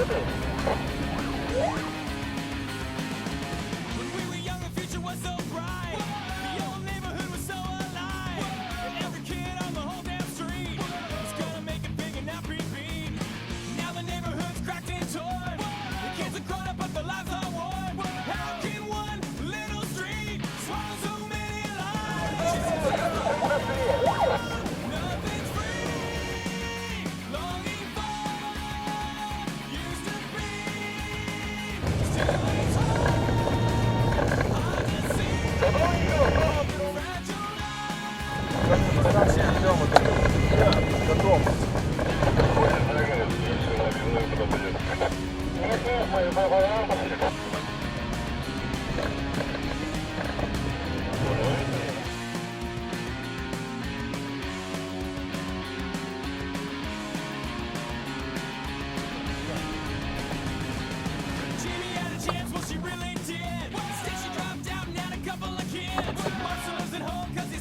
When we were young, the future was so bright. The old neighborhood was so alive. And every kid on the whole damn street was gonna make it big and not repeat. Now the neighborhood's cracked and torn. The kids are grown up, but their lives are worn. How can one little street swallow so many lives? Nothing's free. Longing for used to be. Still it's hard to see. Jamie had a chance, well she really did. Instead she dropped out and had a couple of kids. Marcel lives at home 'cause